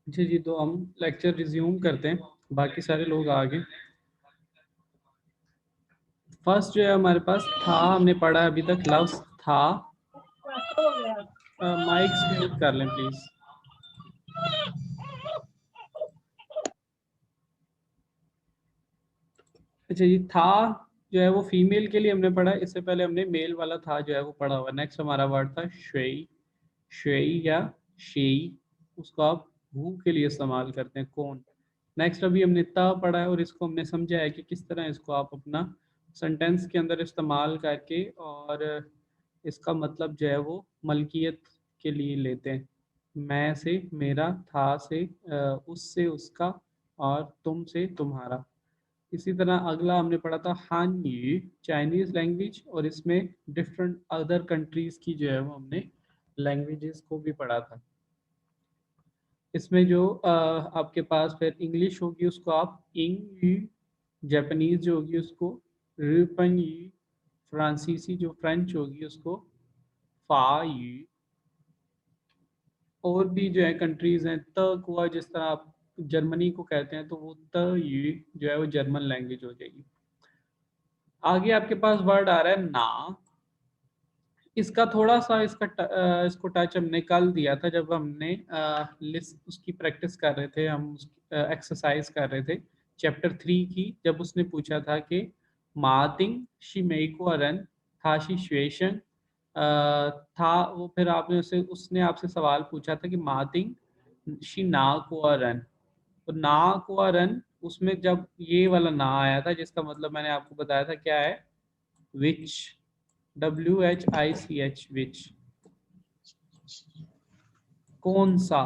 जी जी, तो हम lecture resume करते हैं, बाकी सारे लोग आगे। फर्स्ट जो है हमारे पास था, हमने पढ़ा है अभी तक लफ्ज था। माइक्स म्यूट कर लें प्लीज। अच्छा जी, था जो है वो फीमेल के लिए हमने पढ़ा है, इससे पहले हमने मेल वाला था जो है वो पढ़ा हुआ। नेक्स्ट हमारा वर्ड था शेई। शेई या शेई, उसको आप हु के लिए इस्तेमाल करते हैं, कौन। नेक्स्ट अभी हमने ता पढ़ा है और इसको हमने समझा है कि किस तरह इसको आप अपना सेंटेंस के अंदर इस्तेमाल करके और इसका मतलब जो है वो मलकियत के लिए लेते हैं। मैं से मेरा, था से उससे उसका, और तुम से तुम्हारा। इसी तरह अगला हमने पढ़ा था हान यू, चाइनीज लैंग्वेज, और इसमें डिफरेंट अदर कंट्रीज की जो है वो हमने लैंग्वेजेस को भी पढ़ा था। इसमें जो आपके पास फिर इंग्लिश होगी उसको आप इंग यू, जापानीज जो होगी उसको रूपन यू, फ्रांसीसी जो फ्रेंच होगी उसको फा यू, और भी जो है कंट्रीज हैं त कुआ, जिस तरह आप जर्मनी को कहते हैं तो वो त यू जो है वो जर्मन लैंग्वेज हो जाएगी। आगे आपके पास वर्ड आ रहा है ना। इसका थोड़ा सा इसको टच हमने कल दिया था जब हमने लिस्ट उसकी प्रैक्टिस कर रहे थे, हम एक्सरसाइज कर रहे थे चैप्टर 3 की, जब उसने पूछा था कि मातिंग शिमेकुअरन थाशी श्वेशन था वो, फिर आपने उसने आपसे सवाल पूछा था कि मातिंग शी ना कुअरन, तो ना कुअरन, उसमें जब ये वाला ना आया था जिसका मतलब मैंने आपको बताया था क्या है, विच, WHICH, विच, कौन सा।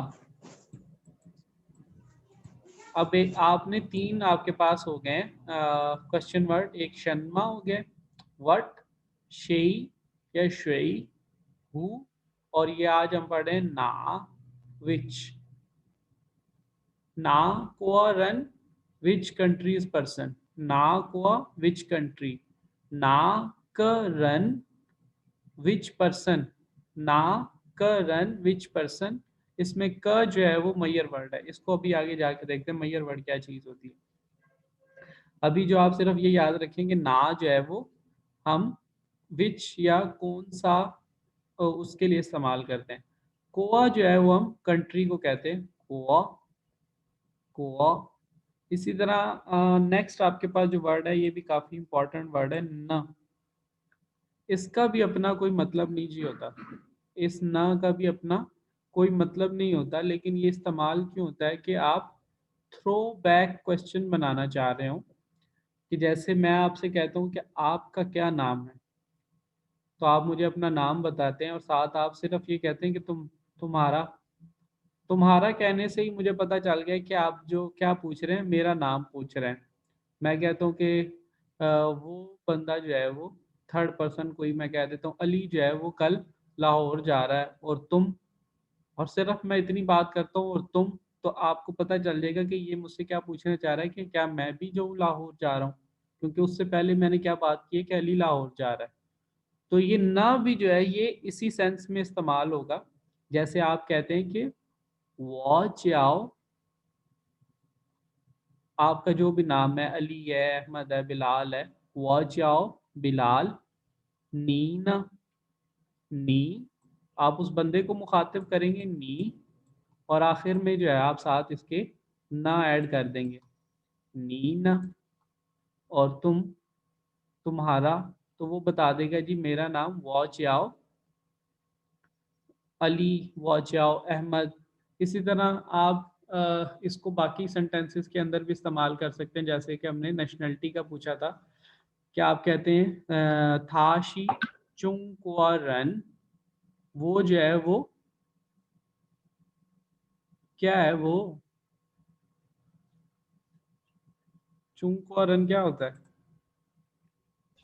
अब एक आपने तीन आपके पास हो गए क्वेश्चन वर्ड, एक शन्मा हो गया, वट, शेई या श्वेई, हु, और ये आज हम पढ़े ना, विच। ना कोआ रन, विच कंट्री इज पर्सन, ना कोआ विच कंट्री, ना क रन विच पर्सन, ना क रन विच पर्सन। इसमें क जो है वो मैयर वर्ड है, इसको अभी आगे जाके देखते हैं मैयर वर्ड क्या चीज होती है। अभी जो आप सिर्फ ये याद रखेंगे ना जो है वो हम विच या कौन सा उसके लिए इस्तेमाल करते हैं। कोआ जो है वो हम कंट्री को कहते हैं कोआ, कोआ। इसी तरह नेक्स्ट आपके पास जो वर्ड है ये भी काफी इंपॉर्टेंट वर्ड है न। इसका भी अपना कोई मतलब नहीं जी होता, इस न का भी अपना कोई मतलब नहीं होता, लेकिन ये इस्तेमाल क्यों होता है कि आप थ्रो बैक क्वेश्चन बनाना चाह रहे हो, कि जैसे मैं आपसे कहता हूँ कि आपका क्या नाम है, तो आप मुझे अपना नाम बताते हैं और साथ आप सिर्फ ये कहते हैं कि तुम्हारा। तुम्हारा कहने से ही मुझे पता चल गया कि आप जो क्या पूछ रहे हैं मेरा नाम पूछ रहे हैं। मैं कहता हूँ कि वो बंदा जो है वो थर्ड पर्सन कोई मैं कह देता हूँ अली जो है वो कल लाहौर जा रहा है, और तुम, और सिर्फ मैं इतनी बात करता हूँ और तुम, तो आपको पता चल जाएगा कि ये मुझसे क्या पूछना चाह रहा है कि क्या मैं भी जो लाहौर जा रहा हूँ, क्योंकि उससे पहले मैंने क्या बात की है कि अली लाहौर जा रहा है। तो ये ना भी जो है ये इसी सेंस में इस्तेमाल होगा, जैसे आप कहते हैं कि वॉच आओ, आपका जो भी नाम है अली है, अहमद है, बिलाल है, वॉच आओ बिलाल, नी ना, नी, आप उस बंदे को मुखातिब करेंगे नी, और आखिर में जो है आप साथ इसके ना ऐड कर देंगे, नी ना। और तुम्हारा, तो वो बता देगा जी मेरा नाम वॉच आओ अली, वॉचाओ अहमद। इसी तरह आप इसको बाकी सेंटेंसेस के अंदर भी इस्तेमाल कर सकते हैं, जैसे कि हमने नेशनलिटी का पूछा था, क्या आप कहते हैं थाशी चुंगकुआ रन, वो जो है वो क्या है, वो चुंगकुआ रन क्या होता है।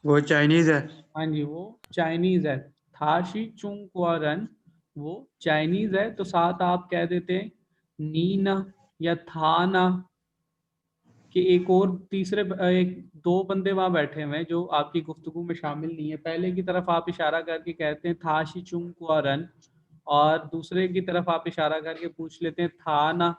वो चाइनीज है। हाँ जी, वो चाइनीज है। थाशी चुंगकुआ रन, वो चाइनीज है, तो साथ आप कह देते हैं नीना या थाना, कि एक और तीसरे एक दो बंदे वहां बैठे हुए हैं जो आपकी गुफ्तगू में शामिल नहीं है, पहले की तरफ आप इशारा करके कहते हैं था शी चुंग कुआ रन, और दूसरे की तरफ आप इशारा करके पूछ लेते हैं था ना,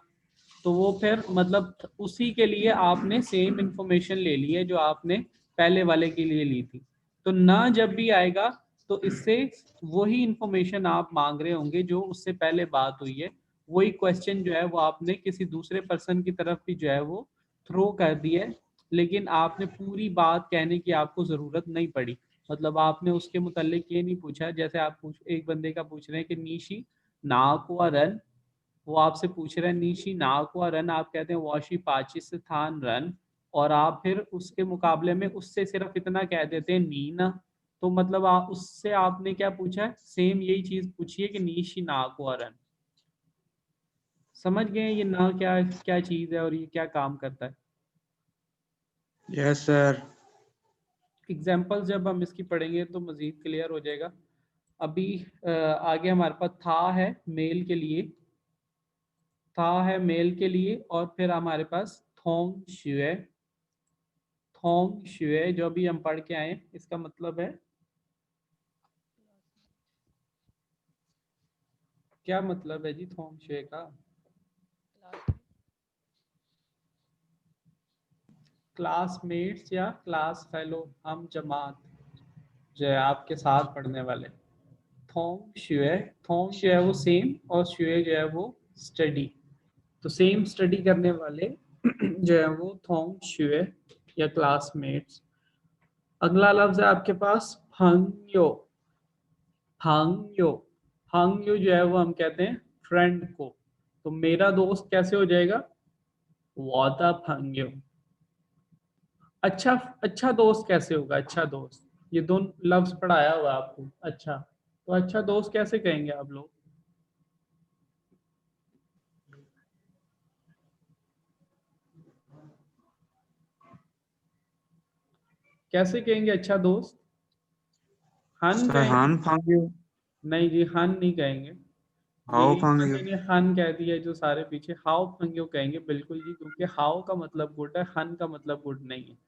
तो वो फिर मतलब उसी के लिए आपने सेम इंफॉर्मेशन ले ली है जो आपने पहले वाले के लिए ली थी। तो ना जब भी आएगा तो इससे वही इंफॉर्मेशन आप मांग रहे होंगे जो उससे पहले बात हुई है, वही क्वेश्चन जो है वो आपने किसी दूसरे पर्सन की तरफ भी जो है वो थ्रो कर दिया है, लेकिन आपने पूरी बात कहने की आपको जरूरत नहीं पड़ी। मतलब आपने उसके मुतालिक ये नहीं पूछा, जैसे आप एक बंदे का पूछ रहे हैं कि नीशी नाकुआ रन, वो आपसे पूछ रहे हैं नीशी नाकुआ रन, आप कहते हैं वाशी पाकिस्तान रन, और आप फिर उसके मुकाबले में उससे सिर्फ इतना कह देते हैं नीना। तो मतलब आप उससे आपने क्या पूछा है, सेम यही चीज पूछी है कि नीशी नाकुआ रन। समझ गए ये ना क्या क्या चीज है और ये क्या काम करता है? Yes sir. एग्जाम्पल जब हम इसकी पढ़ेंगे तो मजीद क्लियर हो जाएगा। अभी आगे हमारे पास था है मेल के लिए, था है मेल के लिए, और फिर हमारे पास थोंग शुए, थोंग शुए जो भी हम पढ़ के आए इसका मतलब है, क्या मतलब है जी थोंग शुए का? क्लासमेट्स या क्लास फेलो, हम जमात जो है आपके साथ पढ़ने वाले। थोंग शुए, थोंग जो है वो सेम, और शुए जो है वो स्टडी। तो सेम स्टडी करने वाले जो है वो थोंग शुए या क्लासमेट्स। अगला लफ्ज है आपके पास फंगयो, फंगयो, फंगयो जो है वो हम कहते हैं फ्रेंड को। तो मेरा दोस्त कैसे हो जाएगा, वादा फंगयो। अच्छा, अच्छा दोस्त कैसे होगा, अच्छा दोस्त, ये दोनों लफ्ज पढ़ाया हुआ है आपको। अच्छा, तो अच्छा दोस्त कैसे कहेंगे आप लोग, कैसे कहेंगे अच्छा दोस्त? हन सर कहेंगे? हान फांग यू। नहीं जी, हन नहीं कहेंगे। ये हाउ फांग यू। मैंने हन कह दिया जो सारे पीछे, हाउ फंग्यो कहेंगे बिल्कुल जी, क्योंकि हाउ का मतलब गुड है, हन का मतलब गुड नहीं है।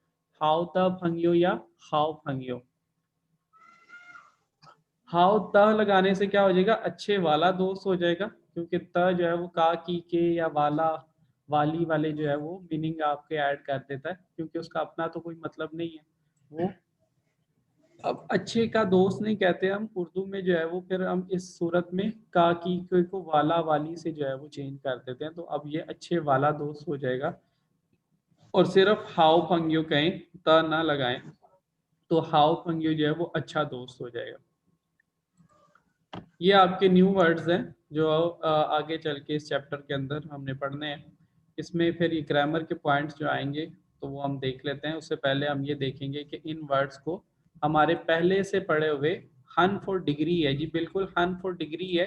हाउ द फंग्यो या हाउ फंग्यो। हाउ त लगाने से क्या हो जाएगा, अच्छे वाला दोस्त हो जाएगा, क्योंकि त जो है वो का की के या वाला वाली वाले जो है वो मीनिंग आपके ऐड कर देता है, क्योंकि उसका अपना तो कोई मतलब नहीं है वो। अब अच्छे का दोस्त नहीं कहते हम उर्दू में जो है वो, फिर हम इस सूरत में का की के को वाला वाली से जो है वो चेंज कर देते हैं, तो अब ये अच्छे वाला दोस्त हो जाएगा। और सिर्फ हाउ फंग्यू कहें, त ना लगाएं, तो हाउ फंग्यू जो है वो अच्छा दोस्त हो जाएगा। ये आपके न्यू वर्ड्स हैं जो आगे चल के इस चैप्टर के अंदर हमने पढ़ने हैं। इसमें फिर ये ग्रामर के पॉइंट्स जो आएंगे तो वो हम देख लेते हैं। उससे पहले हम ये देखेंगे कि इन वर्ड्स को हमारे पहले से पढ़े हुए, हन फॉर डिग्री है जी, बिल्कुल हन फॉर डिग्री है।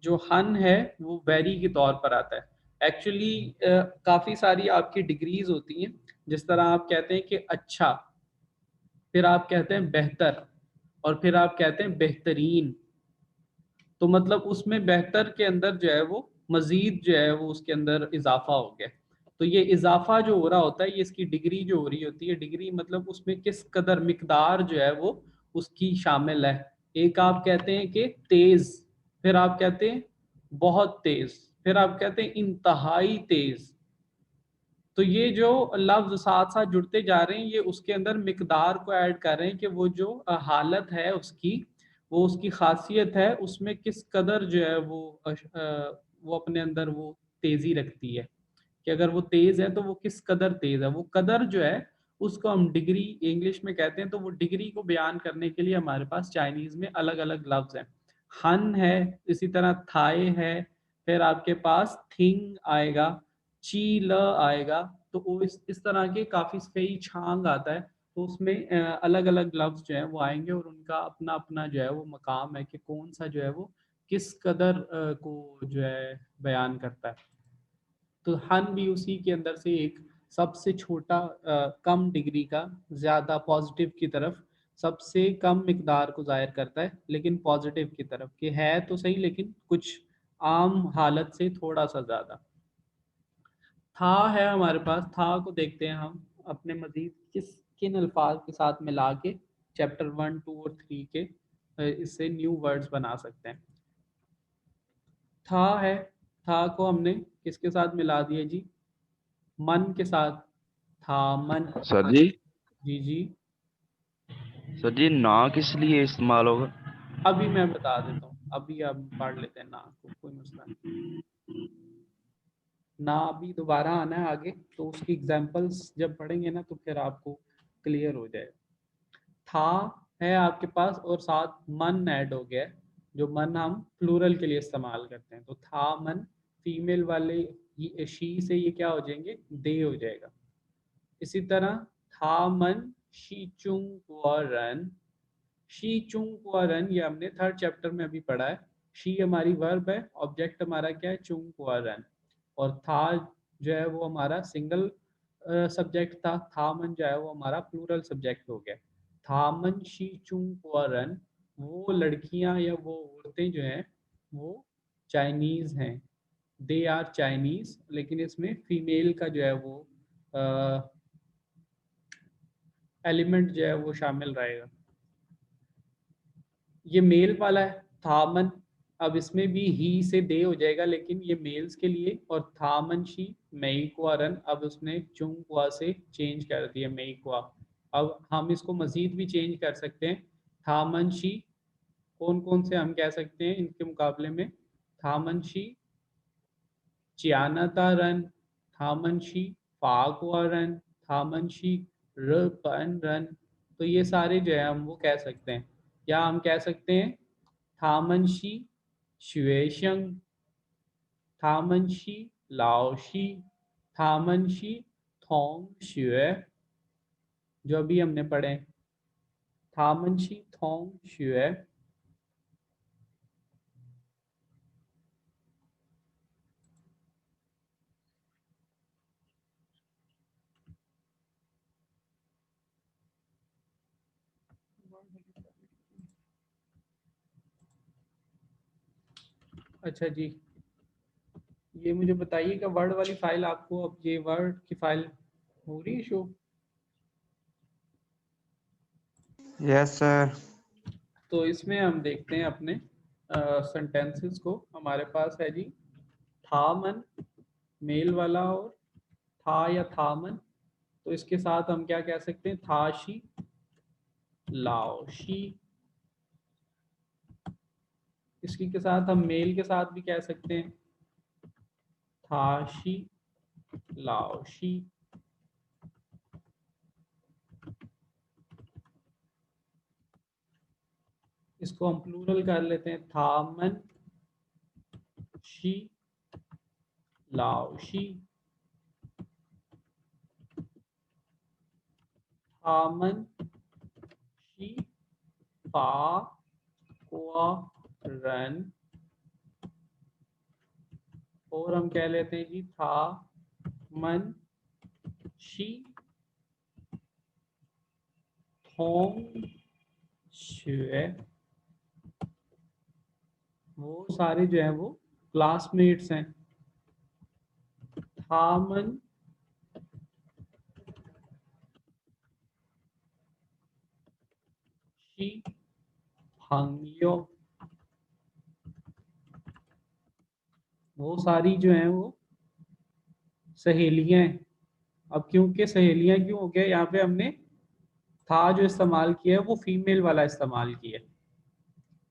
जो हन है वो वेरी के तौर पर आता है। एक्चुअली काफ़ी सारी आपकी डिग्रीज होती हैं, जिस तरह आप कहते हैं कि अच्छा, फिर आप कहते हैं बेहतर, और फिर आप कहते हैं बेहतरीन। तो मतलब उसमें बेहतर के अंदर जो है वो मजीद जो है वो उसके अंदर इजाफा हो गया। तो ये इजाफा जो हो रहा होता है, ये इसकी डिग्री जो हो रही होती है, डिग्री मतलब उसमें किस कदर मिकदार जो है वो उसकी शामिल है। एक आप कहते हैं कि तेज, फिर आप कहते हैं बहुत तेज, फिर आप कहते हैं इंतहाई तेज। तो ये जो लफ्ज साथ साथ जुड़ते जा रहे हैं, ये उसके अंदर मिकदार को ऐड कर रहे हैं कि वो जो हालत है उसकी, वो उसकी खासियत है, उसमें किस कदर जो है वो अपने अंदर वो तेजी रखती है, कि अगर वो तेज है तो वो किस कदर तेज है। वो कदर जो है उसको हम डिग्री इंग्लिश में कहते हैं। तो वो डिग्री को बयान करने के लिए हमारे पास चाइनीज में अलग अलग लफ्ज हैं। हन है, इसी तरह थाए है, फिर आपके पास थिंग आएगा, ची ल आएगा। तो वो इस तरह के काफी कई छांग आता है। तो उसमें अलग अलग लफ्ज जो है वो आएंगे, और उनका अपना अपना जो है वो मकाम है कि कौन सा जो है वो किस कदर को जो है बयान करता है। तो हन भी उसी के अंदर से एक सबसे छोटा कम डिग्री का, ज्यादा पॉजिटिव की तरफ, सबसे कम मिकदार को जाहिर करता है, लेकिन पॉजिटिव की तरफ कि है तो सही लेकिन कुछ आम हालत से थोड़ा सा ज्यादा। था है हमारे पास, था को देखते हैं हम अपने मजीद किस किन अल्फाज के साथ मिला के चैप्टर 1, 2 और 3 के इससे न्यू वर्ड्स बना सकते हैं। था है, था को हमने किसके साथ मिला दिया जी? मन के साथ। था मन। सर जी, जी जी। सर जी ना किस लिए इस्तेमाल होगा? अभी मैं बता देता हूँ, अभी आप पढ़ लेते हैं ना को, कोई मसला नहीं। ना अभी दोबारा आना है आगे, तो उसकी एग्जांपल्स जब पढ़ेंगे ना तो फिर आपको क्लियर हो जाएगा। था है आपके पास और साथ मन ऐड हो गया है, जो मन हम प्लूरल के लिए इस्तेमाल करते हैं। तो था मन फीमेल वाले शी से ये क्या हो जाएंगे? दे हो जाएगा। इसी तरह था मन शी चुंग रन। शी चुंग रन ये हमने थर्ड चैप्टर में अभी पढ़ा है। शी हमारी वर्ब है, ऑब्जेक्ट हमारा क्या है? चुंग रन। और था जो है वो हमारा सिंगल सब्जेक्ट था मन जो है वो हमारा प्लूरल सब्जेक्ट हो गया। थामन शी चुंग रन, वो लड़कियां या वो औरतें जो हैं वो चाइनीज हैं। दे आर चाइनीज, लेकिन इसमें फीमेल का जो है वो एलिमेंट जो है वो शामिल रहेगा। ये मेल वाला है थामन, अब इसमें भी ही से दे हो जाएगा, लेकिन ये मेल्स के लिए। और थामन शी मई क्वा रन, अब उसने चुंग क्वा से चेंज कर दिया मई क्वा। अब हम इसको मजीद भी चेंज कर सकते हैं। थामन शी कौन कौन से हम कह सकते हैं इनके मुकाबले में? थामन शी चियानता रन, थामन शी फागवा रन, थामन शी रन रन। तो ये सारे जो है हम वो कह सकते हैं। या हम कह सकते हैं थामनशी शुएशंग, थामनशी लाओशी, थामनशी थोंग शुए, जो अभी हमने पढ़े थामनशी थोंग शुए। अच्छा जी, ये मुझे बताइएगा वर्ड वाली फाइल आपको, अब ये वर्ड की फाइल हो रही है शो? Yes sir. तो इसमें हम देखते हैं अपने सेंटेंसेस को। हमारे पास है जी था मन मेल वाला, और था या था मन, तो इसके साथ हम क्या कह सकते हैं? थाशी लाओशी। इसकी के साथ हम मेल के साथ भी कह सकते हैं थाशी लाओशी। इसको हम प्लूरल कर लेते हैं थामन शी लाओशी, थामन शी फा कुआ रन। और हम कह लेते हैं जी था मन शी थोंग शुए। वो सारे जो है वो क्लासमेट्स हैं। थामन शी हंग्यो, वो सारी जो हैं वो सहेलियां हैं। अब क्योंकि सहेलियां क्यों हो गया, यहाँ पे हमने था जो इस्तेमाल किया है वो फीमेल वाला इस्तेमाल किया है।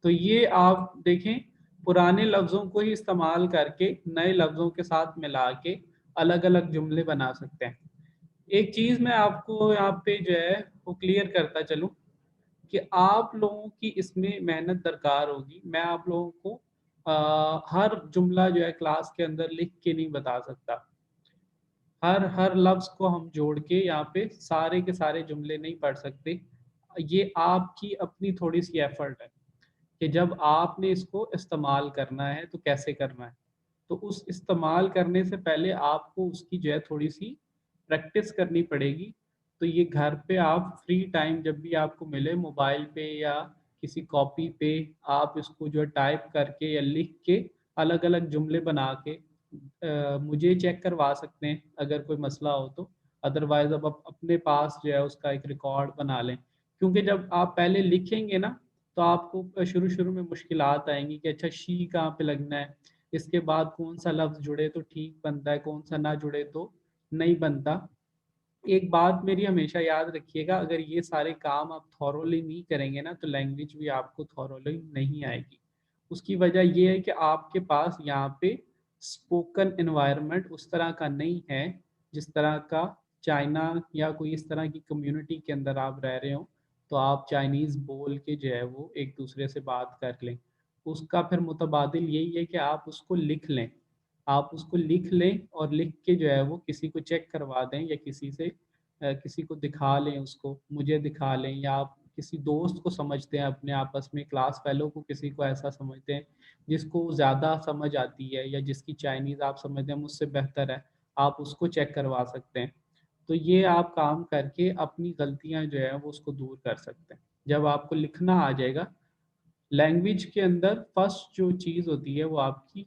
तो ये आप देखें, पुराने लफ्ज़ों को ही इस्तेमाल करके नए लफ्ज़ों के साथ मिला के अलग अलग जुमले बना सकते हैं। एक चीज़ मैं आपको यहाँ पे जो है वो क्लियर करता चलूँ कि आप लोगों की इसमें मेहनत दरकार होगी। मैं आप लोगों को हर जुमला जो है क्लास के अंदर लिख के नहीं बता सकता। हर हर लफ्ज़ को हम जोड़ के यहाँ पे सारे के सारे जुमले नहीं पढ़ सकते। ये आपकी अपनी थोड़ी सी एफर्ट है कि जब आपने इसको इस्तेमाल करना है तो कैसे करना है। तो उस इस्तेमाल करने से पहले आपको उसकी जो है थोड़ी सी प्रैक्टिस करनी पड़ेगी। तो ये घर पे आप फ्री टाइम जब भी आपको मिले मोबाइल पे या किसी कॉपी पे, आप इसको जो है टाइप करके या लिख के अलग अलग जुमले बना के मुझे चेक करवा सकते हैं अगर कोई मसला हो तो। अदरवाइज अब आप अपने पास जो है उसका एक रिकॉर्ड बना लें, क्योंकि जब आप पहले लिखेंगे ना तो आपको शुरू शुरू में मुश्किलात आएंगी कि अच्छा शी कहाँ पे लगना है, इसके बाद कौन सा लफ्ज जुड़े तो ठीक बनता है, कौन सा ना जुड़े तो नहीं बनता। एक बात मेरी हमेशा याद रखिएगा, अगर ये सारे काम आप थॉरोली नहीं करेंगे ना तो लैंग्वेज भी आपको थॉरोली नहीं आएगी। उसकी वजह ये है कि आपके पास यहाँ पे स्पोकन एनवायरनमेंट उस तरह का नहीं है जिस तरह का चाइना या कोई इस तरह की कम्युनिटी के अंदर आप रह रहे हो, तो आप चाइनीज़ बोल के जो है वो एक दूसरे से बात कर लें। उसका फिर मुतबादिल यही है कि आप उसको लिख लें, आप उसको लिख लें और लिख के जो है वो किसी को चेक करवा दें या किसी से किसी को दिखा लें, उसको मुझे दिखा लें, या आप किसी दोस्त को समझते हैं अपने आपस में, क्लास फेलो को किसी को ऐसा समझते हैं जिसको ज़्यादा समझ आती है या जिसकी चाइनीज़ आप समझते हैं मुझसे बेहतर है, आप उसको चेक करवा सकते हैं। तो ये आप काम करके अपनी गलतियां जो है वो उसको दूर कर सकते हैं। जब आपको लिखना आ जाएगा, लैंग्वेज के अंदर फर्स्ट जो चीज़ होती है वो आपकी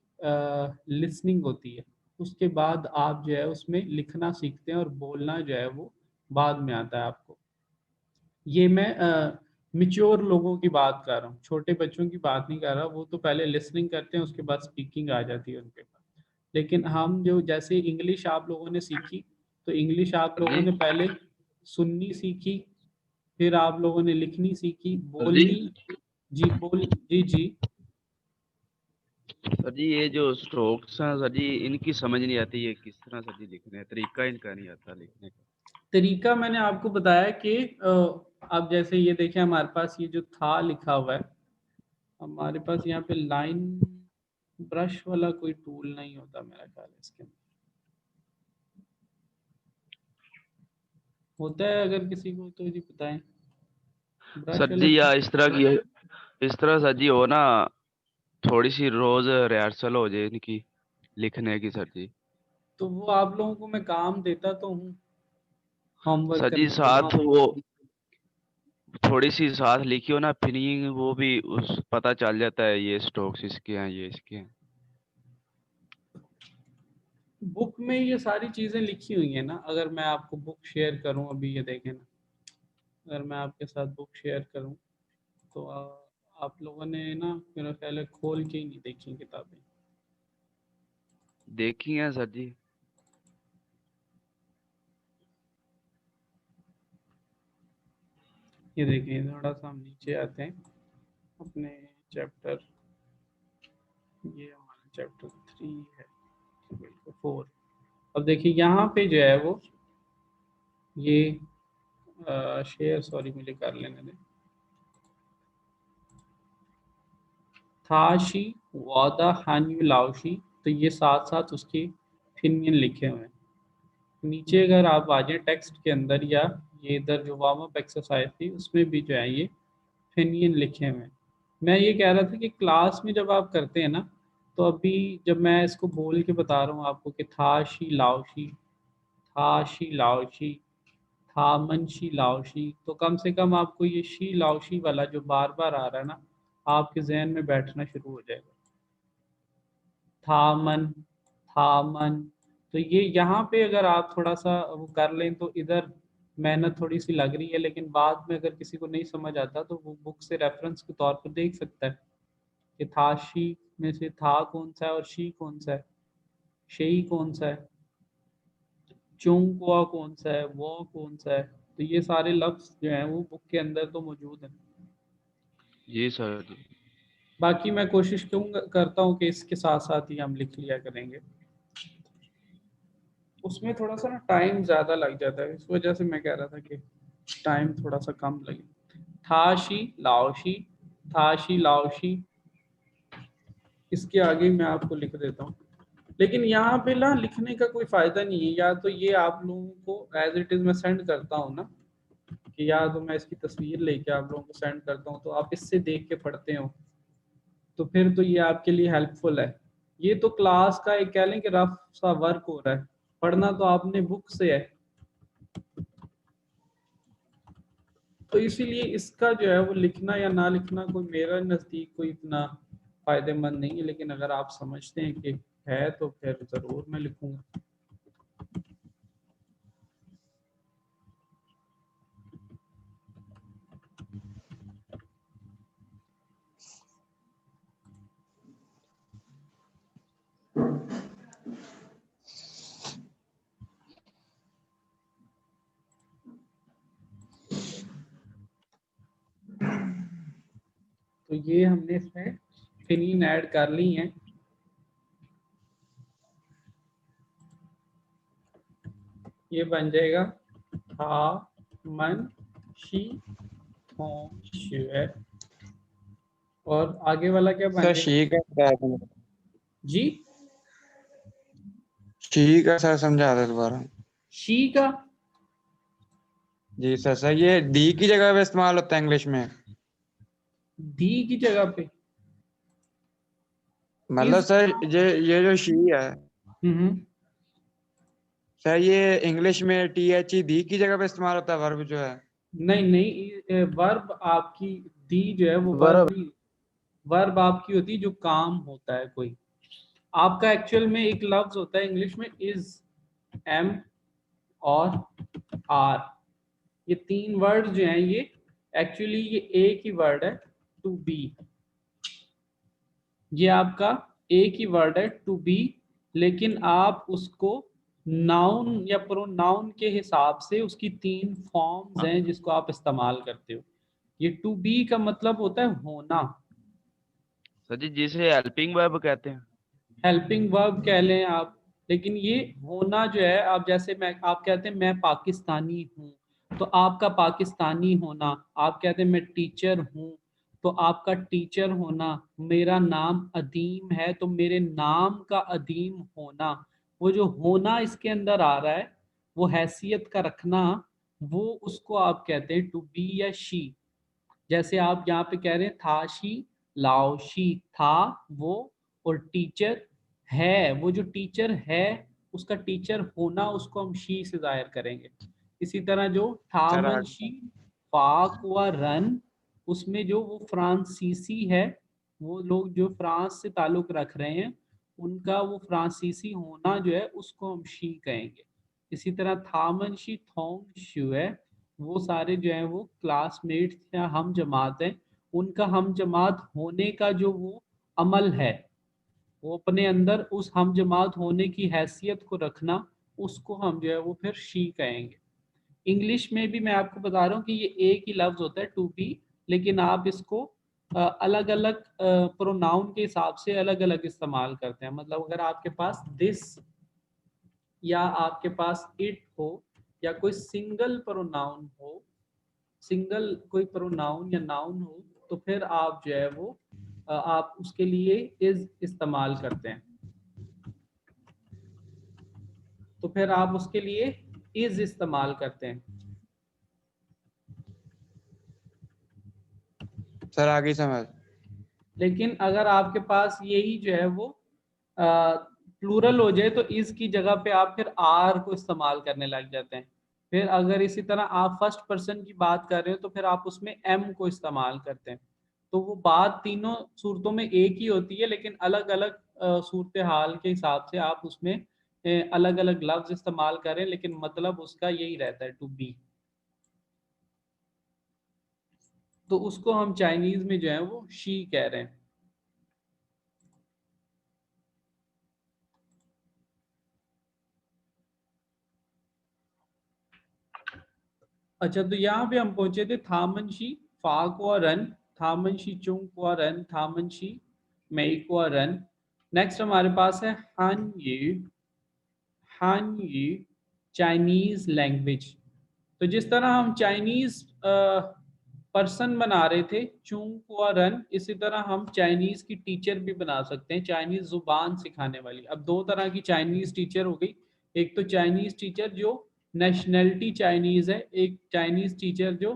लिसनिंग होती है, उसके बाद आप जो है उसमें लिखना सीखते हैं और बोलना जो है वो बाद में आता है आपको। ये मैं मिच्योर लोगों की बात कर रहा हूँ, छोटे बच्चों की बात नहीं कर रहा, वो तो पहले लिसनिंग करते हैं उसके बाद स्पीकिंग आ जाती है उनके पास। लेकिन हम जो जैसे इंग्लिश आप लोगों ने सीखी, तो इंग्लिश आप सर लोगों जी। ने पहले सुननी सीखी, फिर आप लोगों ने लिखनी सीखी, सर जी। बोलनी। जी बोल, जी जी। सर जी ये जो स्ट्रोक्स हैं सर जी, इनकी समझ नहीं आती ये किस तरह सर जी लिखने हैं, तरीका इनका नहीं आता लिखने का। तरीका मैंने आपको बताया कि अब जैसे ये देखें हमारे पास ये जो था लिखा हुआ है, हमारे पास यहाँ पे लाइन ब्रश वाला कोई टूल नहीं होता मेरा ख्याल है इसके अंदर, होता है अगर किसी को तो जी बताएं ब्रश सर वाला। जी या इस तरह सर जी हो ना, थोड़ी सी रोज रिहर्सल हो जाए इनकी लिखने की सर जी। तो वो आप लोगों को मैं काम देता तो हूँ होमवर्क सर जी करने के साथ लिए। वो थोड़ी सी साथ लिखी हो ना फिनिंग, वो भी उस पता चल जाता है ये स्ट्रोक्स इसके हैं ये इसके हैं। बुक में ये सारी चीज़ें लिखी हुई हैं ना, अगर मैं आपको बुक शेयर करूँ, अभी ये देखें ना, अगर मैं आपके साथ बुक शेयर करूँ तो आप लोगों ने ना मेरा ख्याल है खोल के ही नहीं देखी किताबें। देखी हैं सर जी। ये देखिए थोड़ा सा हम नीचे आते हैं अपने चैप्टर, ये हमारा चैप्टर 3 है, बिल्कुल 4। अब देखिए यहाँ पे जो है वो ये शेयर, सॉरी मुझे कर लेने दें। थाशी वादा हान्यू लाओशी, तो ये साथ साथ उसके फिनियन लिखे हुए हैं। नीचे अगर आप आ जाए टेक्स्ट के अंदर, या ये इधर जो वार्म अप एक्सरसाइज थी उसमें भी जो है ये फिनियन लिखे हुए हैं। मैं ये कह रहा था कि क्लास में जब आप करते हैं ना, तो अभी जब मैं इसको बोल के बता रहा हूँ आपको कि थाशी लाओशी, थाशी लाओशी, थामन शी लाओशी, तो कम से कम आपको ये शी लाओशी वाला जो बार बार आ रहा है ना, आपके जहन में बैठना शुरू हो जाएगा। थामन, थामन, तो ये यहाँ पे अगर आप थोड़ा सा वो कर लें तो इधर मेहनत थोड़ी सी लग रही है, लेकिन बाद में अगर किसी को नहीं समझ आता तो वो बुक से रेफरेंस के तौर पर देख सकता है कि था शी में से था कौन सा है और शी कौन सा है, शेई कौन सा है, चोंगकुआ कौन सा है, वो कौन सा है। तो ये सारे लफ्ज जो हैं वो बुक के अंदर तो मौजूद हैं। जी सर जी। बाकी मैं कोशिश करता हूँ कि इसके साथ साथ ही हम लिख लिया करेंगे। उसमें थोड़ा सा ना टाइम ज़्यादा लग जाता है, इस वजह से मैं कह रहा था कि टाइम थोड़ा सा कम लगे। थाशी लाओशी, थाशी लाओशी, इसके आगे मैं आपको लिख देता हूँ। लेकिन यहाँ पे ना लिखने का कोई फ़ायदा नहीं है, या तो ये आप लोगों को एज इट इज़ मैं सेंड करता हूँ ना, कि या तो मैं इसकी तस्वीर लेके आप लोगों को सेंड करता हूँ तो आप इससे देख के पढ़ते हो, तो फिर तो ये आपके लिए हेल्पफुल है। ये तो क्लास का एक कह लें कि रफ सा वर्क हो रहा है, पढ़ना तो आपने बुक से है, तो इसीलिए इसका जो है वो लिखना या ना लिखना कोई मेरा नज़दीक कोई इतना फ़ायदेमंद नहीं है, लेकिन अगर आप समझते हैं कि है तो फिर ज़रूर मैं लिखूँगा। तो ये हमने इसमें फिनीन ऐड कर ली हैं। ये बन जाएगा था मन शी थों शुए। और आगे वाला क्या बन सर जाएगा? शी का समझा दो। जी शी का सर समझा दो दोबारा। शी का जी सर, सर ये डी की जगह पे इस्तेमाल होता है इंग्लिश में। दी की जगह पे मतलब इज। सर ये जो शी है हम्म। सर, ये इंग्लिश में टी एच ई दी की जगह पे इस्तेमाल होता है वर्ब जो है। नहीं नहीं, वर्ब आपकी दी जो है वो वर्ब वर्ब। नहीं, वर्ब आपकी होती है जो काम होता है कोई। आपका एक्चुअल में एक लफ्ज होता है इंग्लिश में इज, एम और आर। ये तीन वर्ड जो हैं ये एक्चुअली ये एक ही वर्ड है, टू बी। ये आपका एक ही वर्ड है टू बी, लेकिन आप उसको नाउन या प्रोनाउन के हिसाब से उसकी तीन फॉर्म्स हैं जिसको आप इस्तेमाल करते हो। ये टू बी का मतलब होता है होना। सर जी जिसे हेल्पिंग वर्ब कहते हैं। हेल्पिंग वर्ब कह लें आप, लेकिन ये होना जो है, आप जैसे मैं आप कहते हैं मैं पाकिस्तानी हूँ, तो आपका पाकिस्तानी होना। आप कहते हैं मैं टीचर हूँ, तो आपका टीचर होना। मेरा नाम अदीम है, तो मेरे नाम का अदीम होना। वो जो होना इसके अंदर आ रहा है, वो हैसियत का रखना, वो उसको आप कहते हैं टू बी या शी। जैसे आप यहाँ पे कह रहे हैं था शी लाओ शी, था वो, और टीचर है, वो जो टीचर है उसका टीचर होना उसको हम शी से जाहिर करेंगे। इसी तरह जो सर थामन शी फाक व रन, उसमें जो वो फ्रांसीसी है, वो लोग जो फ्रांस से ताल्लुक रख रहे हैं, उनका वो फ्रांसीसी होना जो है उसको हम शी कहेंगे। इसी तरह थामन शी थोंग शू है, वो सारे जो हैं वो क्लासमेट्स या हम जमात हैं, उनका हम जमात होने का जो वो अमल है, वो अपने अंदर उस हम जमात होने की हैसियत को रखना, उसको हम जो है वो फिर शी कहेंगे। इंग्लिश में भी मैं आपको बता रहा हूँ कि ये एक ही लफ्ज होता है टू बी, लेकिन आप इसको अलग अलग प्रोनाउन के हिसाब से अलग अलग इस्तेमाल करते हैं। मतलब अगर आपके पास दिस या आपके पास इट हो, या कोई सिंगल प्रोनाउन हो, सिंगल कोई प्रोनाउन या नाउन हो, तो फिर आप जो है वो आप उसके लिए इज इस्तेमाल करते हैं। तो फिर आप उसके लिए इज इस्तेमाल करते हैं। सर आगे समझ। लेकिन अगर आपके पास यही जो है वो प्लूरल हो जाए, तो इज की जगह पे आप फिर आर को इस्तेमाल करने लग जाते हैं। फिर अगर इसी तरह आप फर्स्ट पर्सन की बात कर रहे हो, तो फिर आप उसमें एम को इस्तेमाल करते हैं। तो वो बात तीनों सूरतों में एक ही होती है, लेकिन अलग अलग सूरत हाल के हिसाब से आप उसमें अलग अलग लफ्ज इस्तेमाल करें, लेकिन मतलब उसका यही रहता है टू बी। तो उसको हम चाइनीज में जो है वो शी कह रहे हैं। अच्छा, तो यहाँ पे हम पहुंचे थे थामनशी फाकुआ रन, थामनशी चुंगकुआ रन, थामनशी मेइकुआ रन। नेक्स्ट हमारे पास है हान यू, हान यू चाइनीज लैंग्वेज। तो जिस तरह हम चाइनीज पर्सन बना रहे थे चुंगकुआ रन, इसी तरह हम चाइनीज की टीचर भी बना सकते हैं, चाइनीज जुबान सिखाने वाली। अब दो तरह की चाइनीज टीचर हो गई, एक तो चाइनीज टीचर जो नेशनैलिटी चाइनीज है, एक चाइनीज टीचर जो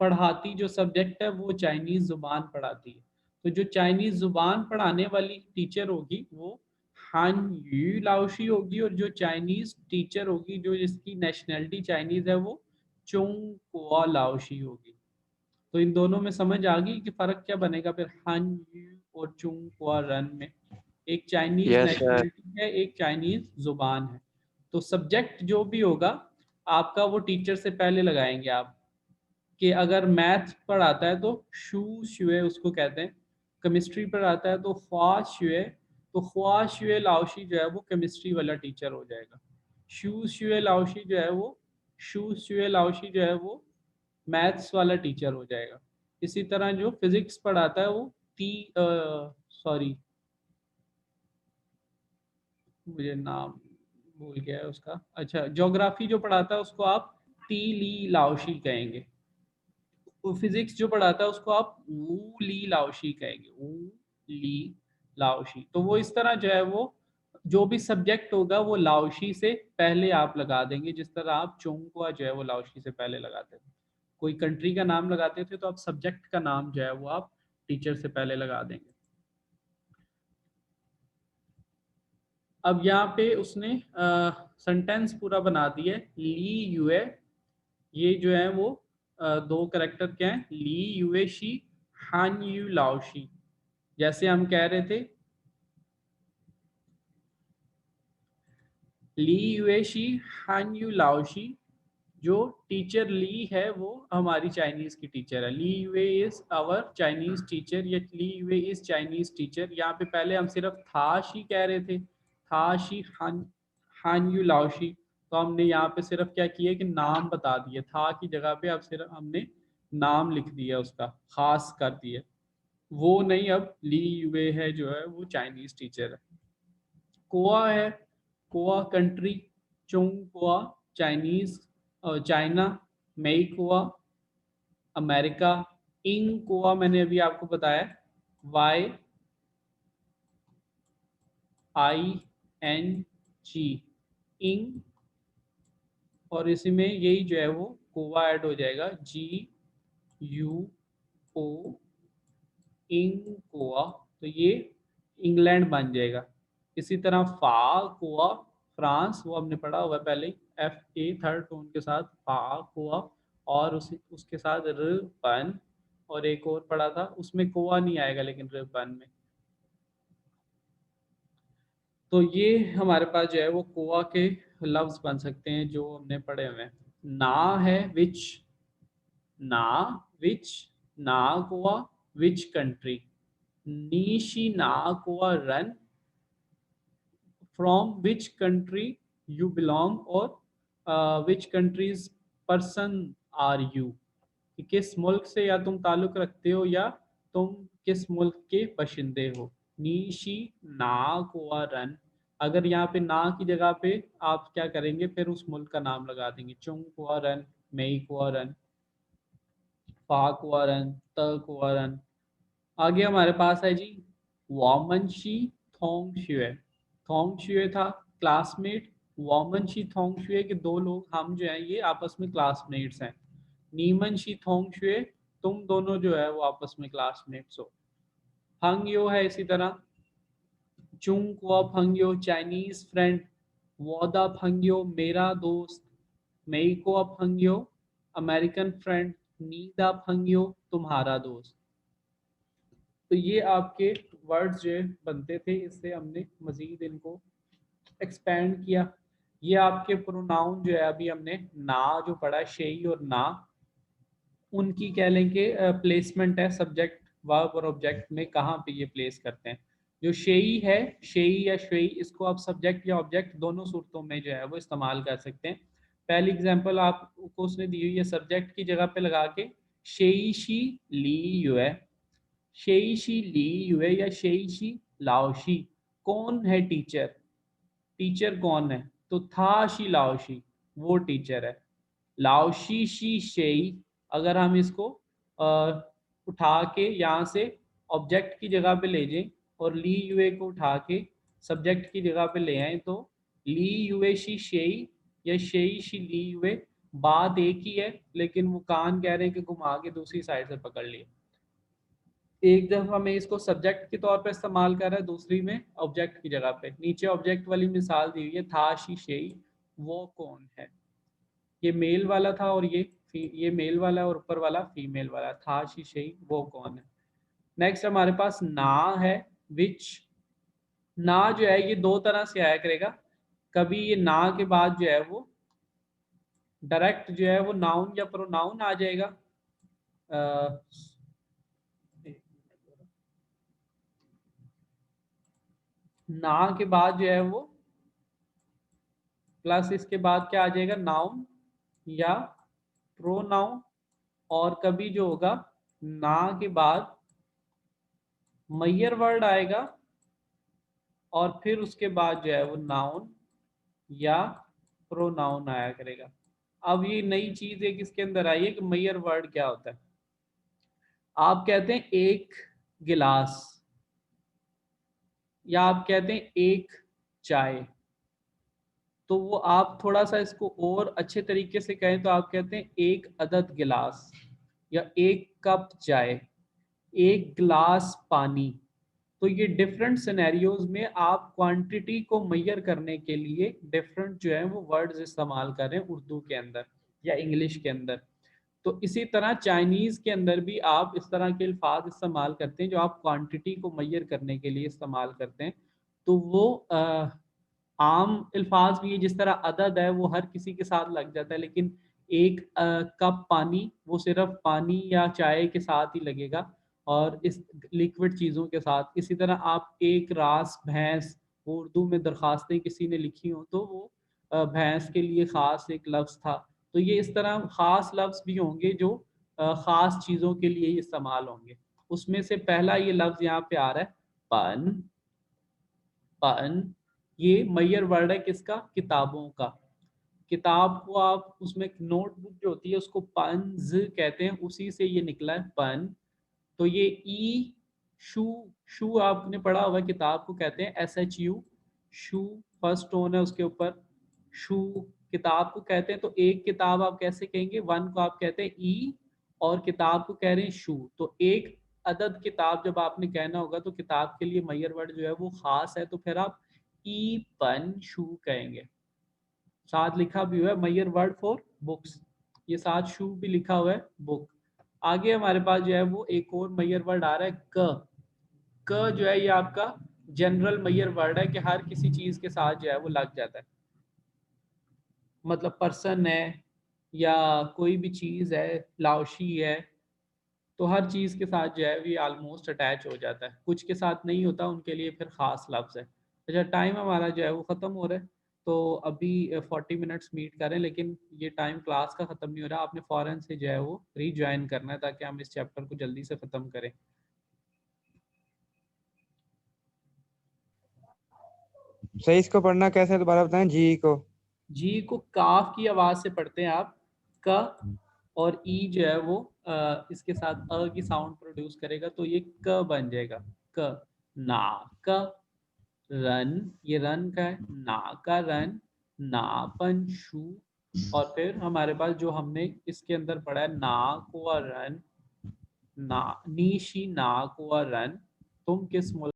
पढ़ाती जो सब्जेक्ट है वो चाइनीज जुबान पढ़ाती है। तो जो चाइनीज जुबान पढ़ाने वाली टीचर होगी वो हान यू लाओशी होगी, और जो चाइनीज टीचर होगी जो जिसकी नेशनैलिटी चाइनीज है वो चोंग कुआ लाओशी होगी। तो इन दोनों में समझ आ गई कि फर्क क्या बनेगा फिर हान यू और चुंग कुआ रन में। एक चाइनीज यस सर। नेशनैलिटी है, एक चाइनीज जुबान है। तो सब्जेक्ट जो भी होगा आपका वो टीचर से पहले लगाएंगे आप। कि अगर मैथ पढ़ाता है तो शू शुए उसको कहते हैं, केमिस्ट्री पढ़ाता है तो ख्वा शुए, तो ख्वा शुए लाओशी जो है वो केमिस्ट्री वाला टीचर हो जाएगा। शू शुए लाओशी जो है वो, शू शुए लाओशी जो है वो मैथ्स वाला टीचर हो जाएगा। इसी तरह जो फिजिक्स पढ़ाता है वो सॉरी मुझे नाम भूल गया है उसका, अच्छा ज्योग्राफी जो पढ़ाता है उसको आप टी ली लाओशी कहेंगे, वो फिजिक्स जो पढ़ाता है उसको आप वू ली लाओशी कहेंगे, वू ली लाओशी। तो वो इस तरह जो है वो जो भी सब्जेक्ट होगा वो लाओशी से पहले आप लगा देंगे, जिस तरह आप चोंगकुआ जो है वो लाओशी से पहले लगाते थे। कोई कंट्री का नाम लगाते थे तो आप सब्जेक्ट का नाम जो है वो आप टीचर से पहले लगा देंगे। अब यहाँ पे उसने सेंटेंस पूरा बना दिया, ली यूए, ये जो है वो दो करेक्टर क्या है, ली यूए शी हान यू लाओशी। जैसे हम कह रहे थे ली यूए शी हान यू लाओशी, जो टीचर ली है वो हमारी चाइनीज की टीचर है, Li Yue is our Chinese teacher, या Li Yue is Chinese teacher. यहाँ पे पहले हम सिर्फ था शी कह रहे थे, था शी हान हान यू लाओशी, तो हमने यहाँ पे सिर्फ क्या किया कि नाम बता दिया, था की जगह पे अब सिर्फ हमने नाम लिख दिया, उसका खास कर दिया, वो नहीं, अब ली यूए है जो है वो चाइनीज टीचर है। कोआ है, कोआ कंट्री, चोंग कोआ चाइनीज, चाइना, मई कोआ अमेरिका, इंग कोआ मैंने अभी आपको बताया, वाई आई एन जी, इंग, और इसी में यही जो है वो कोआ ऐड हो जाएगा, जी यू ओ, इंग कोआ, तो ये इंग्लैंड बन जाएगा। इसी तरह फा कोआ फ्रांस, वो हमने पढ़ा हुआ है पहले, एफ ए थर्ड टोन के साथ फा कोआ, और उसके साथ र पन, और एक और पढ़ा था उसमें कोआ नहीं आएगा लेकिन र पन में। तो ये हमारे पास जो है वो कोआ के लफ्ज बन सकते हैं जो हमने पढ़े हुए हैं। ना है विच, ना विच, ना कोआ विच कंट्री, नीशी ना कोआ रन, from which country you belong, और which countries person are you, कि किस मुल्क से या तुम ताल्लुक रखते हो या तुम किस मुल्क के बशिंदे हो। नीशी ना कोआ रन, अगर यहाँ पे ना की जगह पे आप क्या करेंगे, फिर उस मुल्क का नाम लगा देंगे, चुंग कोआ रन, मई कोआ रन, फा कोआ रन, त कोआ रन। आगे हमारे पास है जी वामनशी थोंग शुए, थोंग शुए था क्लासमेट, वामनशी थोंग शुए के दो लोग हम जो हैं ये आपस में क्लासमेट्स हैं, नीमन शी थोंग शुए तुम दोनों जो है वो आपस में क्लासमेट्स हो। हंग यो है इसी तरह, चुंग कुआ फंग्यो चाइनीज फ्रेंड, वोदा फंग्यो मेरा दोस्त, मेई को फंग्यो अमेरिकन फ्रेंड, नीदा फंग्यो तुम्हारा दोस्त। तो ये आपके वर्ड्स जो बनते थे, इससे हमने मजीद इनको एक्सपेंड किया। ये आपके प्रोनाउन जो है अभी हमने ना जो पढ़ा शेई और ना, उनकी कह लें कि प्लेसमेंट है सब्जेक्ट वर्ब और ऑब्जेक्ट में, कहाँ पे ये प्लेस करते हैं। जो शेई है, शेई या शेई, इसको आप सब्जेक्ट या ऑब्जेक्ट दोनों सूरतों में जो है वो इस्तेमाल कर सकते हैं। पहली एग्जांपल आपको उसने दी हुई है सब्जेक्ट की जगह पे लगा के, शेई शी ली यू है, शेई शी ली यू है या शेई शी लाओशी, कौन है टीचर, टीचर कौन है, तो था शी लाओशी वो टीचर है। लाओशी शी शेई, अगर हम इसको उठा के यहाँ से ऑब्जेक्ट की जगह पे ले जाएं और ली यूए को उठा के सब्जेक्ट की जगह पे ले आए, तो ली यूए शी शेई या शेई शी ली यूए, बात एक ही है लेकिन वो कान कह रहे हैं कि घुमा के दूसरी साइड से पकड़ लिए। एक दफा में इसको सब्जेक्ट के तौर पर इस्तेमाल कर रहा है, दूसरी में ऑब्जेक्ट की जगह पे। नीचे ऑब्जेक्ट वाली मिसाल दी हुई है, था शी शेई वो कौन है, ये मेल वाला था और ये मेल वाला और ऊपर वाला फीमेल वाला था, शी शेई वो कौन है। नेक्स्ट हमारे पास ना है विच, ना जो है ये दो तरह से आया करेगा, कभी ये ना के बाद जो है वो डायरेक्ट जो है वो नाउन या प्रोनाउन आ जाएगा, ना के बाद जो है वो प्लस इसके बाद क्या आ जाएगा, नाउन या प्रोनाउन, और कभी जो होगा ना के बाद मैयर वर्ड आएगा और फिर उसके बाद जो है वो नाउन या प्रोनाउन आया करेगा। अब ये नई चीज एक इसके अंदर आई है कि मैयर वर्ड क्या होता है। आप कहते हैं एक गिलास, या आप कहते हैं एक चाय, तो वो आप थोड़ा सा इसको और अच्छे तरीके से कहें तो आप कहते हैं एक अदद गिलास, या एक कप चाय, एक गिलास पानी। तो ये डिफरेंट सिनेरियोज में आप क्वांटिटी को मेजर करने के लिए डिफरेंट जो है वो वर्ड्स इस्तेमाल कर रहे हैं उर्दू के अंदर या इंग्लिश के अंदर। तो इसी तरह चाइनीज़ के अंदर भी आप इस तरह के अल्फाज इस्तेमाल करते हैं जो आप क्वांटिटी को मेजर करने के लिए इस्तेमाल करते हैं। तो वो आम अल्फाज भी है, जिस तरह अदद है वो हर किसी के साथ लग जाता है, लेकिन एक कप पानी वो सिर्फ पानी या चाय के साथ ही लगेगा और इस लिक्विड चीज़ों के साथ। इसी तरह आप एक रास भैंस, वो उर्दू में दरखास्तें किसी ने लिखी हो तो वो भैंस के लिए ख़ास एक लफ्ज़ था। तो ये इस तरह ख़ास लफ्ज़ भी होंगे जो ख़ास चीज़ों के लिए ही इस्तेमाल होंगे। उसमें से पहला ये लफ्ज़ यहाँ पे आ रहा है पन। पन ये मैयर वर्ड है किसका? किताबों का। किताब को आप उसमें नोटबुक जो होती है उसको पन्ज कहते हैं, उसी से ये निकला है पन। तो ये ई शू, शू आपने पढ़ा होगा, किताब को कहते हैं SHU, शू फर्स्ट टोन है उसके ऊपर, शू किताब को कहते हैं। तो एक किताब आप कैसे कहेंगे? वन को आप कहते हैं ई और किताब को कह रहे हैं शू। तो एक अदद किताब जब आपने कहना होगा तो किताब के लिए मैयर वर्ड जो है वो खास है, तो फिर आप ई पन शू कहेंगे। साथ लिखा भी हुआ है मैयर वर्ड फॉर बुक्स, ये साथ शू भी लिखा हुआ है बुक। आगे हमारे पास जो है वो एक और मैयर वर्ड आ रहा है क। क जो है ये आपका जनरल मैयर वर्ड है कि हर किसी चीज के साथ जो है वो लग जाता है। मतलब पर्सन है या कोई भी चीज है, लाउशी है, तो हर चीज के साथ जो है ये ऑलमोस्ट अटैच हो जाता है। कुछ के साथ नहीं होता, उनके लिए फिर खास लफ्ज है। अच्छा, टाइम हमारा जो है वो ख़त्म हो रहा है, तो अभी 40 मिनट्स मीट करें, लेकिन ये टाइम क्लास का ख़त्म नहीं हो रहा। आपने फ़ौरन से जो है वो रीज्वाइन करना है ताकि हम इस चैप्टर को जल्दी से ख़त्म करें। सही, इसको पढ़ना कैसे है दोबारा बताएं? जी को? जी को काफ की आवाज़ से पढ़ते हैं आप, क, और ई जो है वो इसके साथ अ की साउंड प्रोड्यूस करेगा, तो ये क बन जाएगा। क, ना क रन, ये रन का है, ना का रन, नापन शू। और फिर हमारे पास जो हमने इसके अंदर पढ़ा है ना को रन, ना नीशी ना को रन, तुम किस मुल्क